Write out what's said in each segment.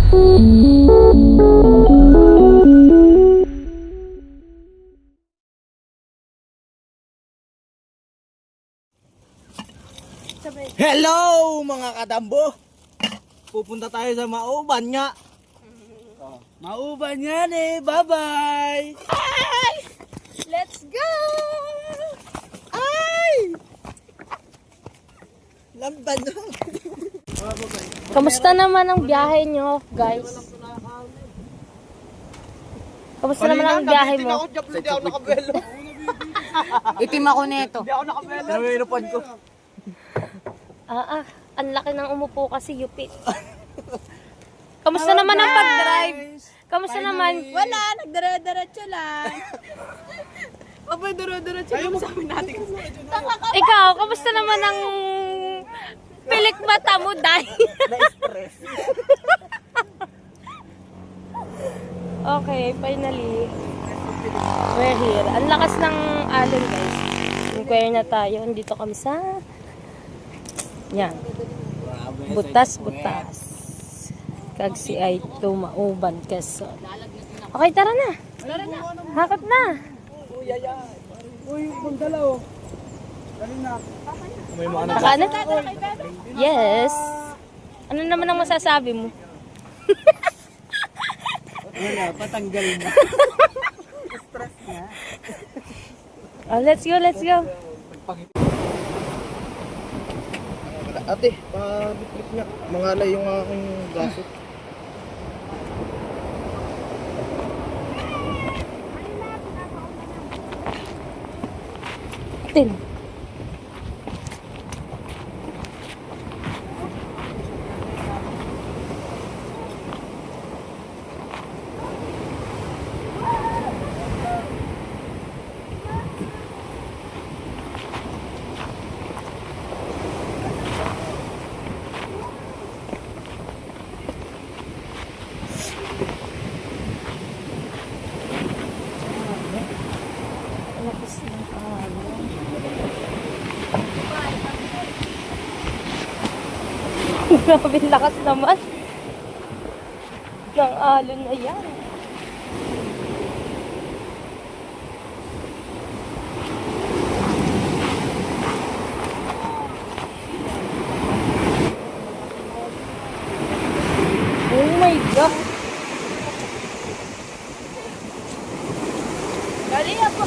Hello mga kadambo! Pupunta tayo sa Mauban nga. Mauban yan eh! Bye-bye! Ay! Let's go! Ay! Lamban no? Kamusta naman ang biyahe nyo, guys? Kamusta naman ang biyahe mo? Hindi ako nakabelo. Itim ako neto. Hindi ako nakabelo. Ano yung inupan ko? Ang laki ng umupo kasi Yupit. Kamusta naman ang pag-drive? Kamusta naman? Wala, nagdara-diretso lang. Abay, duro-diretso lang sabi natin. Ikaw, kamusta naman ang pilik mata mo, Day? Na-stress. Okay, finally. We're here. Ang lakas ng alon, guys. Inquire na tayo. Dito kami sa... Yan. Butas-butas. Kagsi ay tumauban kaso. Okay, tara na. Hakot na. Uy, pagdalaw. Dali na. May mga anak. Nakaano? Yes. Ano naman ang masasabi mo? Wala, patanggal na. Stress na. Oh, let's go, let's go. Ate, pa-flip niya. Mangalay yung aking gasot. Tin. Lakas ng alon. Grabe lakas naman ng alon na yan. Oh my God! Dali ako.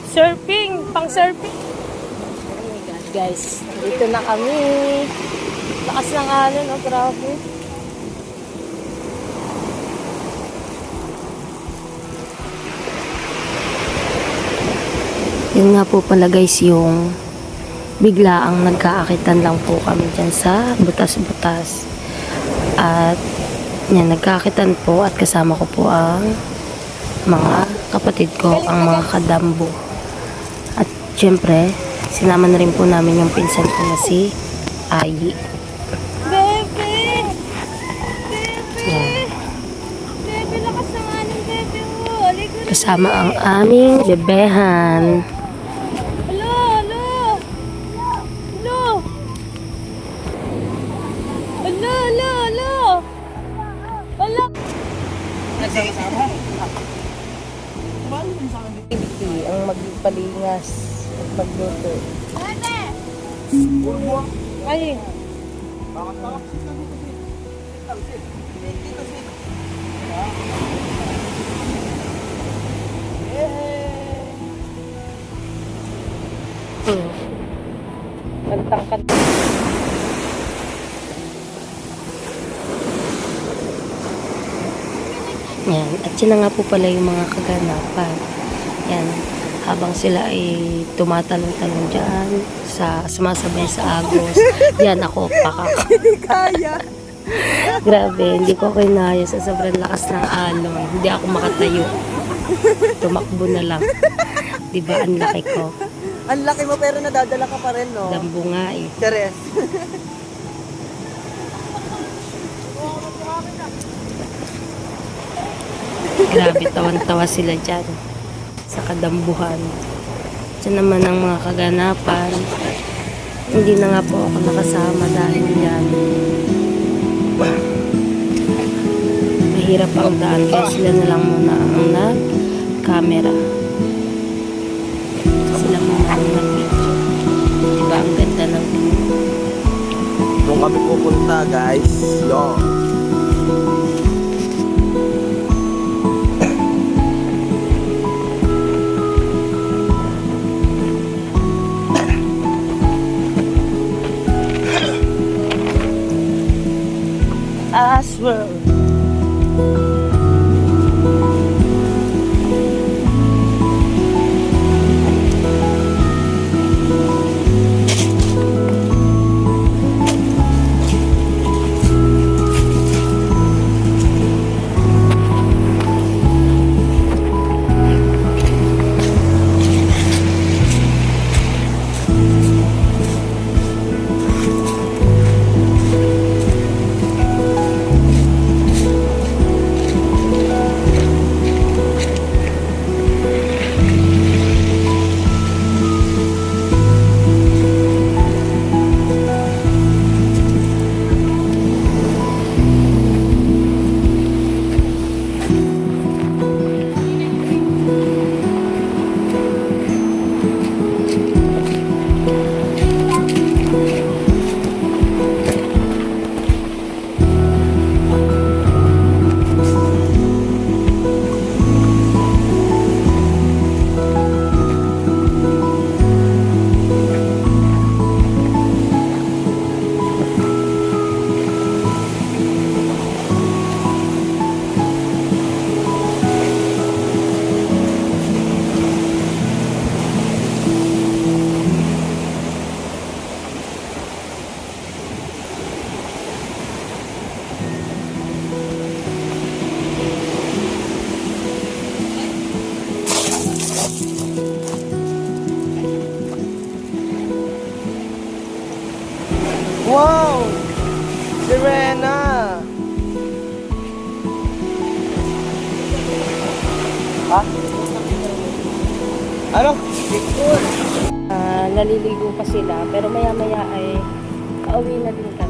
Surfing! Pang surfing! Oh my God, guys. Dito na kami. Lakas ng alon, oh, grabe. Yun nga po pala guys, yung bigla ang nagkaakitan lang po kami dyan sa butas-butas. At yan, nagkaakitan po at kasama ko po ang mga kapatid ko, ang mga kadambo. At syempre, sinama na rin po namin yung pinsan ko na si Ayi. Bebe! Yan. Bebe, lakas ng anong bebe mo. Aligo na. Kasama ang aming bebehan. Alo, alo. Alo. Alo, alo, alo. Alo. Nagsama-sama. Ang magpalingas at magluto. Ate! Ay, kantang-kantang. Yan. At yun na nga po pala yung mga kaganapan. Yan. Habang sila ay tumatalong-talong dyan, sumasabay sa agos. Yan ako, Hindi kaya. Grabe, hindi ko kinaya sa sobrang lakas ng alon. Hindi ako makatayo. Tumakbo na lang. Diba, ang laki ko. Ang laki mo pero nadadala ka pa rin, no? Dambo nga eh. Teres. Grabe, tawan-tawa sila dyan. Sa kadambuhan. Diyan naman ang mga kaganapan. Hindi na nga po ako nakasama dahil yan. Mahirap ang daan kaya sila na lang muna ang nag-camera. Sila muna ang nag-video. Diba ang ganda ng view? Doon kami pupunta guys. Yo. I swear. Wow! Sirena! Ha? Ano? Naliligo pa sila pero maya maya ay pauwi na din kami.